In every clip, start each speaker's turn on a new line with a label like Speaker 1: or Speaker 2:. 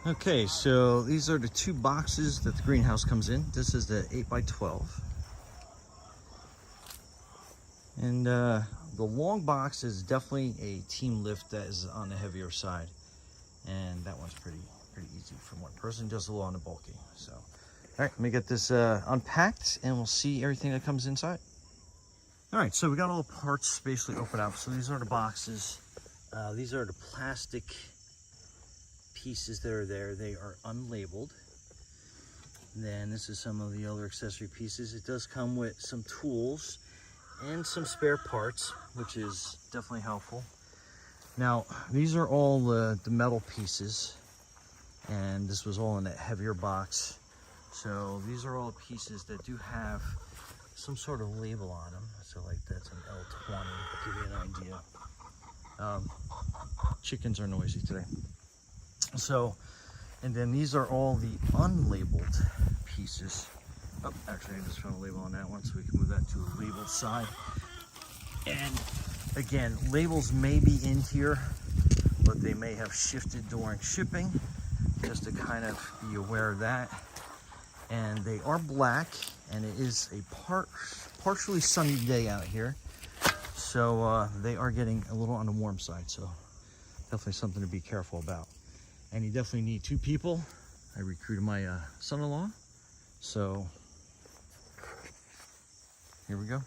Speaker 1: Okay, so these are the two boxes that the greenhouse comes in. This is the 8x12. And the long box is definitely a team lift that is on the heavier side. And that one's pretty easy for one person, just a little on the bulky. So, all right, let me get this unpacked and we'll see everything that comes inside. All right, so we got all the parts basically opened up. So these are the boxes. These are the plastic pieces that are there. They are unlabeled. Then this is some of the other accessory pieces. It does come with some tools and some spare parts, which is definitely helpful. Now, these are all the metal pieces, and this was all in that heavier box. So these are all pieces that do have some sort of label on them. So like that's an L20, to give you an idea. Chickens are noisy today. So, and then these are all the unlabeled pieces. Oh, actually I just found a label on that one, so we can move that to the labeled side. And again, labels may be in here, but they may have shifted during shipping, just to kind of be aware of that. And they are black, and it is a partially sunny day out here. So they are getting a little on the warm side, so definitely something to be careful about. And you definitely need two people. I recruited my son-in-law, so here we go.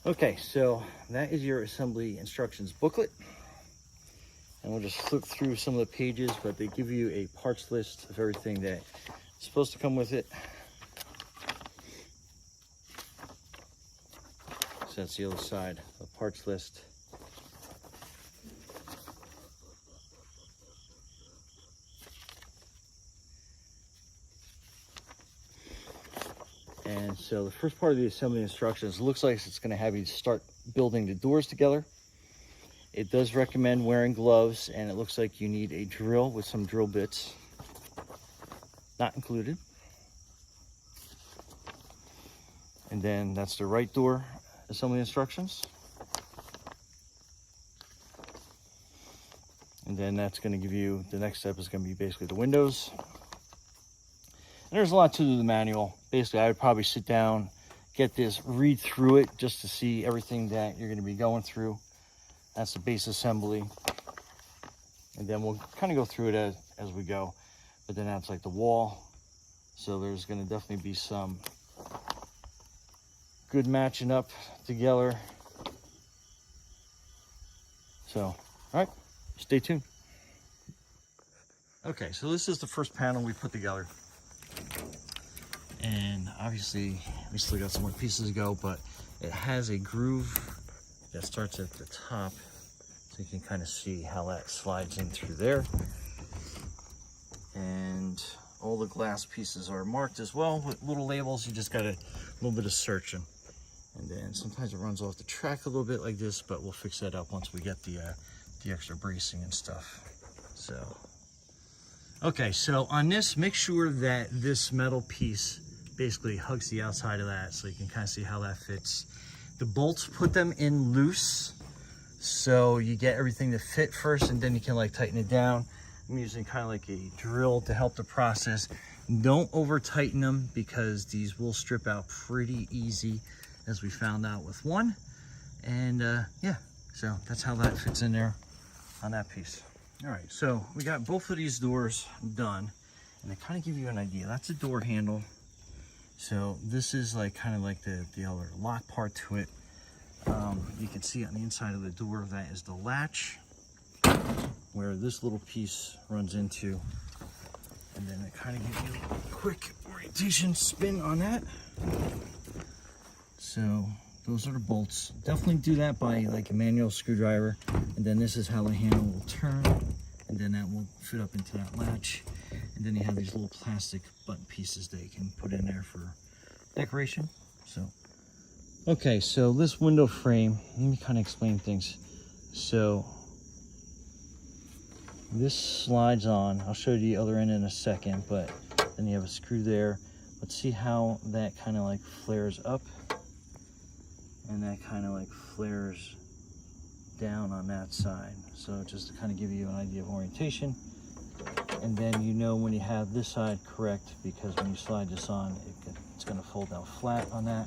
Speaker 1: Okay, so that is your assembly instructions booklet. And we'll just flip through some of the pages, but they give you a parts list of everything that's supposed to come with it. So that's the other side, the parts list. And so the first part of the assembly instructions looks like it's going to have you start building the doors together. It does recommend wearing gloves, and it looks like you need a drill with some drill bits. Not included. And then that's the right door assembly instructions. And then that's going to give you, the next step is going to be basically the windows. And there's a lot to the manual. Basically, I would probably sit down, get this, read through it just to see everything that you're going to be going through. That's the base assembly. And then we'll kind of go through it as we go. But then that's like the wall. So there's going to definitely be some good matching up together. So, all right, stay tuned. Okay, so this is the first panel we put together. And obviously we still got some more pieces to go, but it has a groove that starts at the top, so you can kind of see how that slides in through there. And all the glass pieces are marked as well with little labels. You just got a little bit of searching. And then sometimes it runs off the track a little bit like this, but we'll fix that up once we get the extra bracing and stuff. So, okay, so on this, make sure that this metal piece basically hugs the outside of that, so you can kind of see how that fits. The bolts, put them in loose, so you get everything to fit first, and then you can like tighten it down. I'm using kind of like a drill to help the process. Don't over tighten them, because these will strip out pretty easy, as we found out with one. And yeah, so that's how that fits in there on that piece. All right, so we got both of these doors done, and they kind of give you an idea. That's a door handle. So this is like kind of like the other lock part to it. You can see on the inside of the door, that is the latch, where this little piece runs into. And then it kind of gives you a quick orientation spin on that. So those are the bolts. Definitely do that by like a manual screwdriver. And then this is how the handle will turn. And then that will fit up into that latch. And then you have these little plastic button pieces that you can put in there for decoration. So, okay, so this window frame, let me kind of explain things. So this slides on. I'll show you the other end in a second, but then you have a screw there. Let's see how that kind of like flares up, and that kind of like flares down on that side. So just to kind of give you an idea of orientation. And then you know when you have this side correct, because when you slide this on, it's going to fold down flat on that.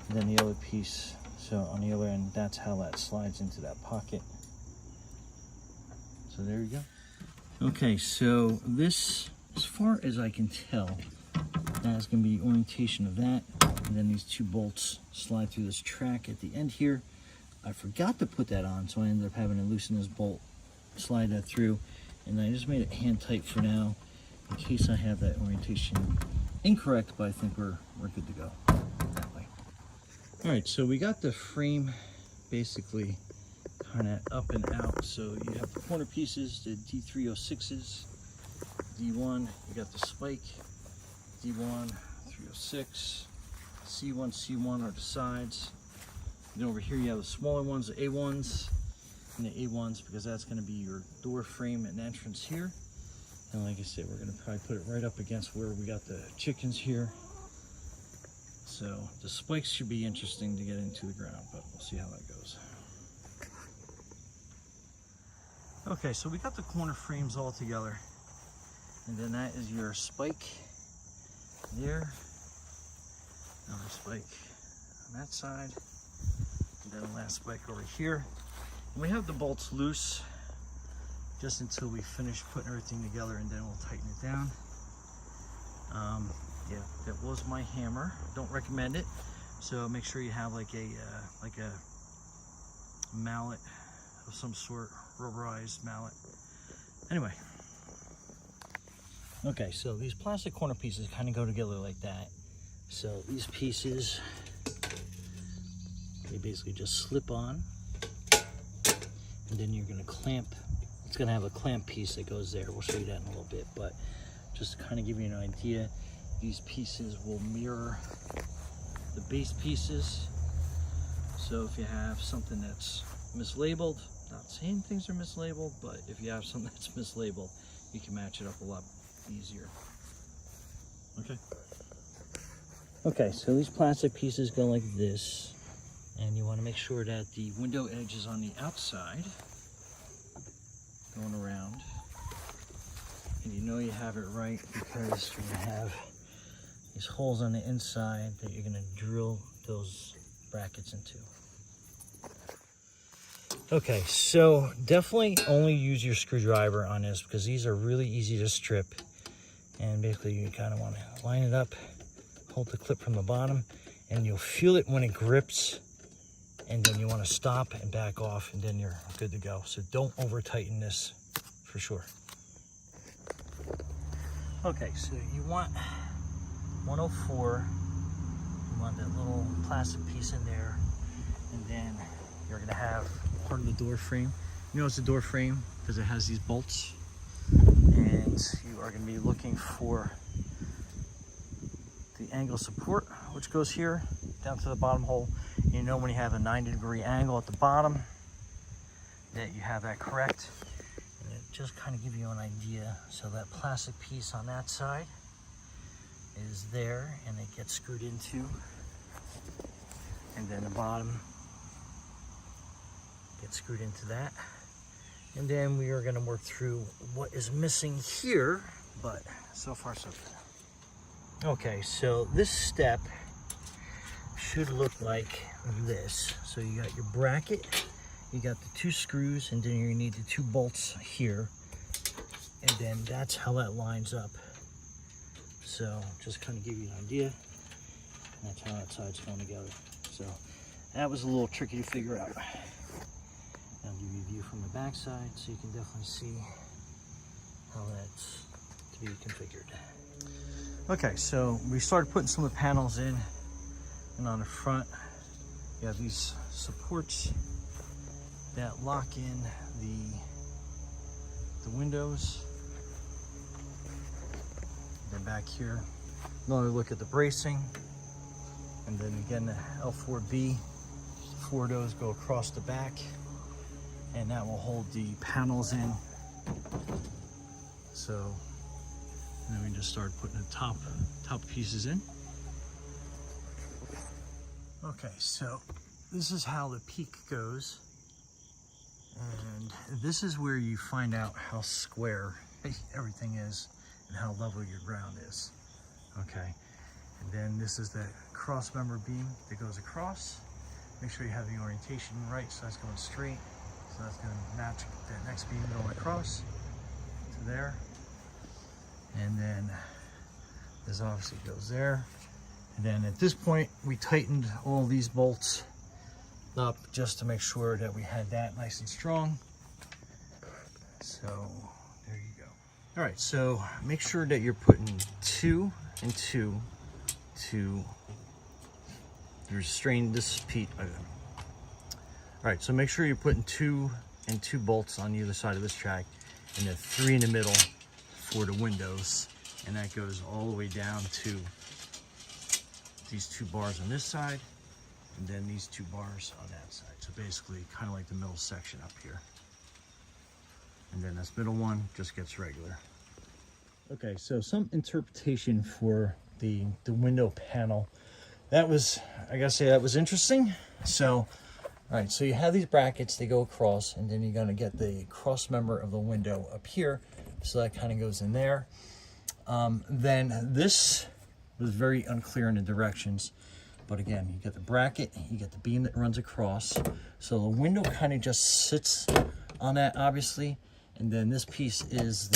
Speaker 1: And then the other piece, so on the other end, that's how that slides into that pocket. So there you go. Okay, so this, as far as I can tell, that's going to be the orientation of that. And then these two bolts slide through this track at the end here. I forgot to put that on, so I ended up having to loosen this bolt, slide that through, and I just made it hand tight for now in case I have that orientation incorrect, but I think we're good to go that way. All right, so we got the frame basically kind of up and out. So you have the corner pieces, the D306s, D1, you got the spike, D1, 306, C1, C1 are the sides. Then over here you have the smaller ones, the A1s, and the A1s, because that's going to be your door frame and entrance here. And like I said, we're going to probably put it right up against where we got the chickens here. So the spikes should be interesting to get into the ground, but we'll see how that goes. Okay, so we got the corner frames all together, and then that is your spike there, another spike on that side, and then the last spike over here. And we have the bolts loose just until we finish putting everything together, and then we'll tighten it down. Yeah, that was my hammer. Don't recommend it. So make sure you have like a mallet of some sort, rubberized mallet. Anyway. Okay, so these plastic corner pieces kind of go together like that. So these pieces, they basically just slip on, and then you're gonna clamp. It's gonna have a clamp piece that goes there. We'll show you that in a little bit, but just to kind of give you an idea, these pieces will mirror the base pieces. So if you have something that's mislabeled, not saying things are mislabeled, but if you have something that's mislabeled, you can match it up a lot easier. Okay, so these plastic pieces go like this, and you want to make sure that the window edge is on the outside, going around, and you know you have it right because you're going to have these holes on the inside that you're going to drill those brackets into. Okay, so definitely only use your screwdriver on this because these are really easy to strip. And basically you kind of want to line it up, hold the clip from the bottom, and you'll feel it when it grips. And then you want to stop and back off, and then you're good to go. So don't over tighten this for sure. Okay, so you want 104, you want that little plastic piece in there, and then you're going to have part of the door frame. You know it's a door frame because it has these bolts, and you are going to be looking for the angle support, which goes here down to the bottom hole. You know when you have a 90-degree angle at the bottom that you have that correct, and it just kind of give you an idea. So that plastic piece on that side is there, and it gets screwed into, and then the bottom gets screwed into that. And then we are going to work through what is missing here, but so far so good. Okay, so this step should look like this. So you got your bracket, you got the two screws, and then you need the two bolts here, and then that's how that lines up. So just kind of give you an idea, and that's how that side's going together. So that was a little tricky to figure out. I'll give you a view from the back side so you can definitely see how that's to be configured. Okay, so we started putting some of the panels in, and on the front you have these supports that lock in the windows. Then back here, another look at the bracing, and then again the L4B, 4 of those go across the back, and that will hold the panels in. So, and then we just start putting the top pieces in. Okay, so this is how the peak goes. And this is where you find out how square everything is and how level your ground is. Okay, and then this is the cross member beam that goes across. Make sure you have the orientation right, so that's going straight. So that's going to match that next beam going across to there. And then this obviously goes there. And then at this point, we tightened all these bolts up just to make sure that we had that nice and strong. So there you go. All right, so make sure that you're putting 2 and 2 to restrain this piece. All right, so make sure you're putting 2 and 2 bolts on either side of this track, and then 3 in the middle for the windows, and that goes all the way down to these 2 bars on this side, and then these 2 bars on that side. So basically, kind of like the middle section up here. And then this middle one just gets regular. Okay, so some interpretation for the window panel. That was, I gotta say, that was interesting. So, all right, so you have these brackets, they go across, and then you're gonna get the cross member of the window up here. So that kind of goes in there. Then this was very unclear in the directions. But again, you get the bracket, you get the beam that runs across. So the window kind of just sits on that, obviously. And then this piece is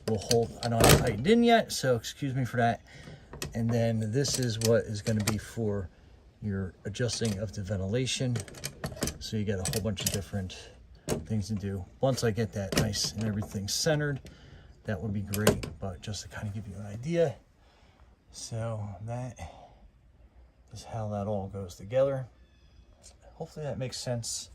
Speaker 1: will hold, I don't have it tightened in yet, so excuse me for that. And then this is what is going to be for your adjusting of the ventilation. So you get a whole bunch of different things to do. Once I get that nice and everything centered, that would be great. But just to kind of give you an idea. So that is how that all goes together. Hopefully that makes sense.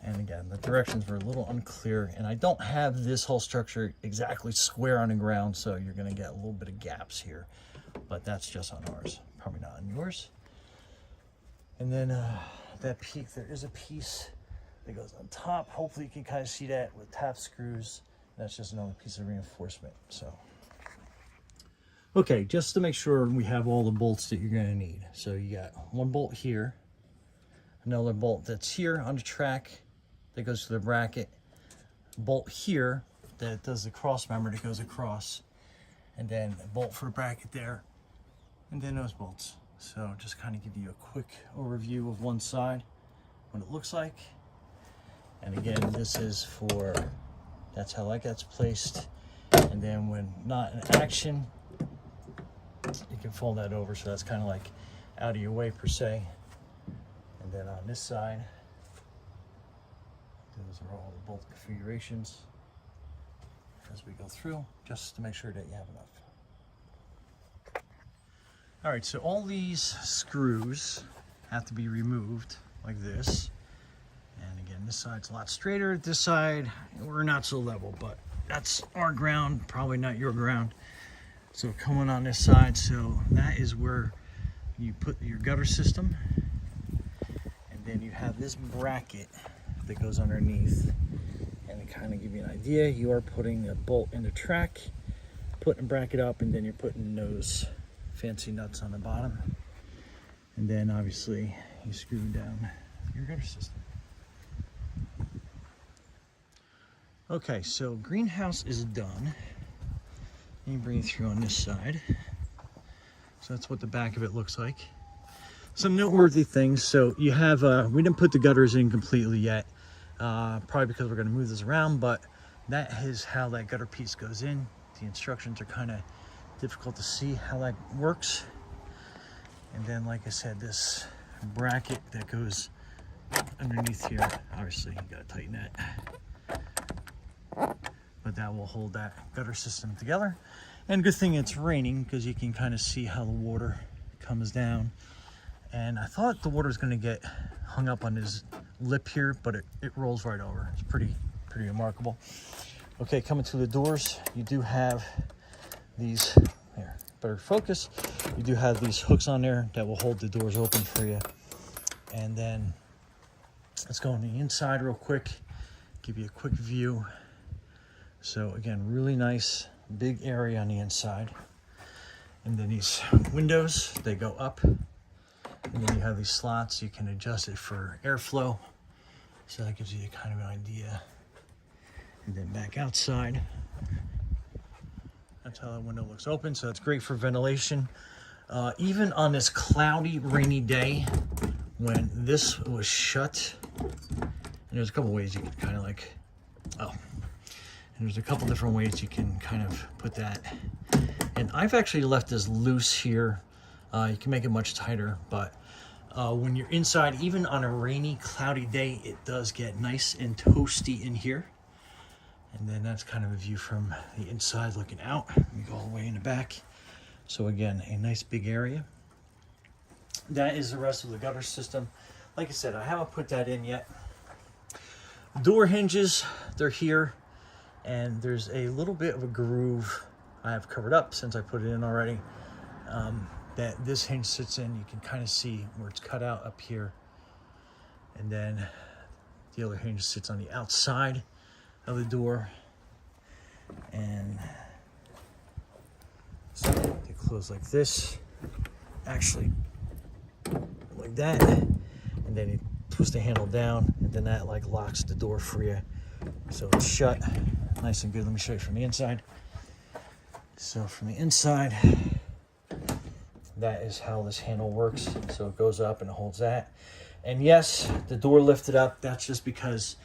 Speaker 1: And again, the directions were a little unclear, and I don't have this whole structure exactly square on the ground, so you're going to get a little bit of gaps here, but that's just on ours, probably not on yours. And then that peak, there is a piece that goes on top. Hopefully you can kind of see that with tap screws. That's just another piece of reinforcement. So okay, just to make sure we have all the bolts that you're going to need. So you got 1 bolt here, another bolt that's here on the track that goes to the bracket, bolt here that does the cross member that goes across, and then a bolt for the bracket there, and then those bolts. So just kind of give you a quick overview of one side, what it looks like. And again, this is for, that's how that gets placed. And then when not in action, you can fold that over, so that's kind of like out of your way per se. And then on this side, those are all the bolt configurations as we go through, just to make sure that you have enough. All right, so all these screws have to be removed like this. And again, this side's a lot straighter. This side, we're not so level, but that's our ground, probably not your ground. So coming on this side, so that is where you put your gutter system. And then you have this bracket that goes underneath. And to kind of give you an idea, you are putting a bolt in the track, putting a bracket up, and then you're putting those fancy nuts on the bottom. And then obviously you screw down your gutter system. Okay, so greenhouse is done. Let me bring it through on this side. So that's what the back of it looks like. Some noteworthy things. So you have, we didn't put the gutters in completely yet, probably because we're going to move this around, but that is how that gutter piece goes in. The instructions are kind of difficult to see how that works. And then, like I said, this bracket that goes underneath here, obviously you got to tighten that. But that will hold that gutter system together. And good thing it's raining, because you can kind of see how the water comes down. And I thought the water was going to get hung up on this lip here, but it rolls right over. It's pretty remarkable. Okay, coming to the doors, you do have these, here, better focus. You do have these hooks on there that will hold the doors open for you. And then let's go on the inside real quick, give you a quick view. So again, really nice big area on the inside. And then these windows, they go up. And then you have these slots, you can adjust it for airflow. So that gives you kind of an idea. And then back outside, that's how that window looks open. So that's great for ventilation. Even on this cloudy, rainy day, when this was shut, and there's a couple ways you can kind of like, and there's a couple different ways you can kind of put that. And I've actually left this loose here. You can make it much tighter, but when you're inside, even on a rainy, cloudy day, it does get nice and toasty in here. And then that's kind of a view from the inside looking out. We go all the way in the back. So again, a nice big area. That is the rest of the gutter system. Like I said, I haven't put that in yet. Door hinges, they're here. And there's a little bit of a groove I have covered up since I put it in already. That this hinge sits in. You can kind of see where it's cut out up here. And then the other hinge sits on the outside of the door, and so they close like this, actually like that, and then you twist the handle down, and then that like locks the door for you, so it's shut nice and good. Let me show you from the inside. So from the inside, that is how this handle works. So it goes up and it holds that, and yes, the door lifted up. That's just because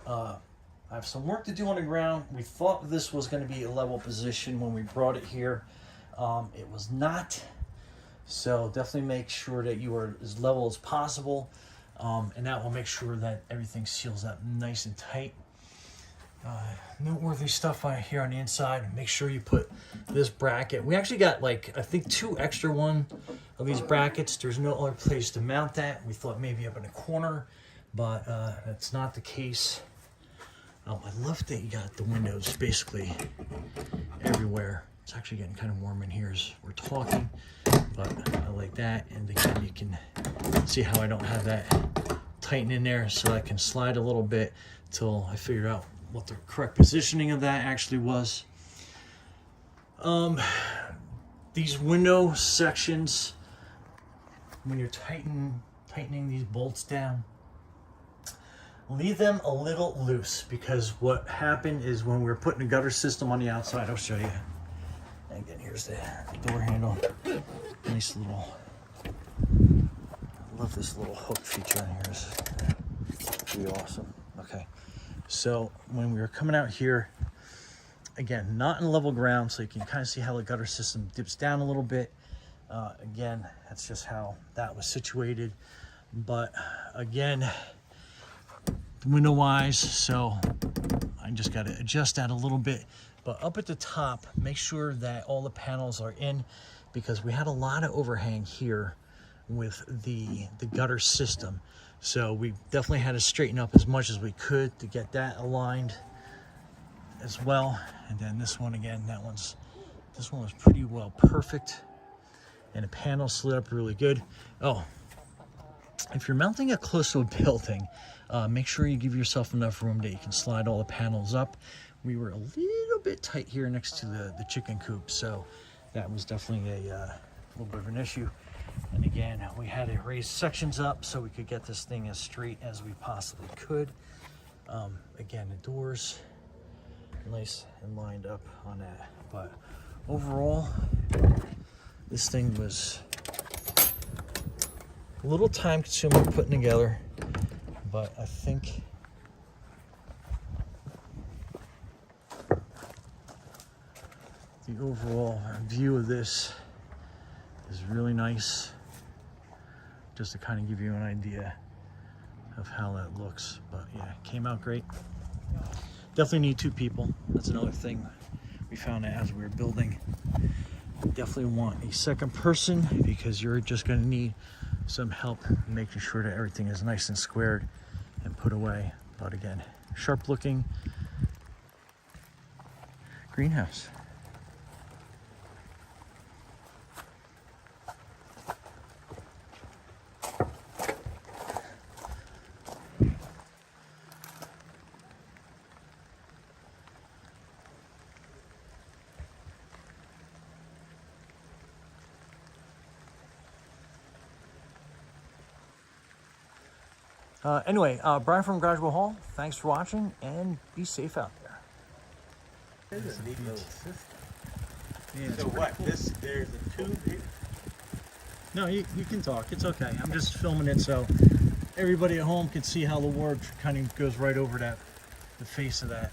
Speaker 1: I have some work to do on the ground. We thought this was going to be a level position when we brought it here. It was not. So definitely make sure that you are as level as possible. And that will make sure that everything seals up nice and tight. Noteworthy stuff here on the inside. Make sure you put this bracket. We actually got like, I think 2 extra one of these brackets. There's no other place to mount that. We thought maybe up in the corner, but that's not the case. I love that you got the windows basically everywhere. It's actually getting kind of warm in here as we're talking, but I like that. And again, you can see how I don't have that tighten in there, so I can slide a little bit till I figure out what the correct positioning of that actually was. These window sections, when you're tightening these bolts down, leave them a little loose, because what happened is when we were putting the gutter system on the outside, I'll show you. Again, here's the door handle. Nice little, I love this little hook feature in here. It's pretty awesome. Okay, so when we were coming out here, again, not in level ground, so you can kind of see how the gutter system dips down a little bit. Again, that's just how that was situated. But again, window wise, so I just got to adjust that a little bit. But up at the top, make sure that all the panels are in, because we had a lot of overhang here with the gutter system. So we definitely had to straighten up as much as we could to get that aligned as well. And then this one again, this one was pretty well perfect, and the panel slid up really good. Oh, if you're mounting it close to a building, make sure you give yourself enough room that you can slide all the panels up. We were a little bit tight here next to the chicken coop, so that was definitely a little bit of an issue. And again, we had to raise sections up so we could get this thing as straight as we possibly could. Again, the doors nice and lined up on that. But overall, this thing was a little time consuming putting together, but I think the overall view of this is really nice, just to kind of give you an idea of how that looks. But yeah, it came out great. Definitely need 2 people. That's another thing we found out as we were building. Definitely want a second person, because you're just going to need some help making sure that everything is nice and squared and put away. But again, sharp looking greenhouse. Anyway, Brian from Graduate Hall, thanks for watching, and be safe out there.
Speaker 2: This is a neat little system.
Speaker 1: Yeah,
Speaker 2: So what?
Speaker 1: cool.
Speaker 2: There's a tube here.
Speaker 1: No, you can talk. It's okay. I'm just filming it so everybody at home can see how the water kind of goes right over the face of that.